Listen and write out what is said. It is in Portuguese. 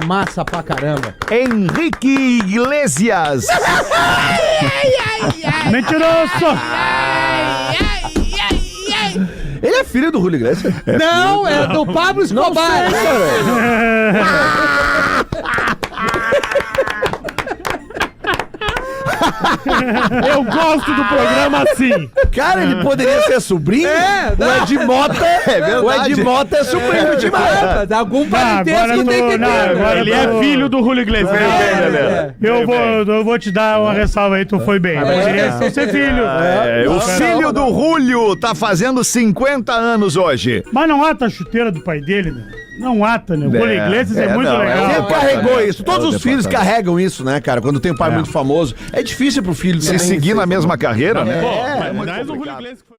Massa pra caramba. Henrique Iglesias. Mentiroso! Ele é filho do Julio Iglesias? Não, é do Pablo Escobar. Eu gosto do programa assim. Cara, ele poderia ser sobrinho? O Ed Mota o Ed Mota é sobrinho de Mata. Algum parentesco tem que ter. Agora ele é filho do Julio Iglesias. Eu vou te dar uma ressalva aí, tu foi bem. Poderia ser filho. O filho do Julio tá fazendo 50 anos hoje. Mas não ata a chuteira do pai dele, né? Não ata, né? O Julio Iglesias é muito legal. Sempre carregou isso. Todos os filhos carregam isso, né, cara? Quando tem um pai muito famoso. É difícil pro filho Se seguir na mesma carreira, né? Mas o Julio Iglesias foi...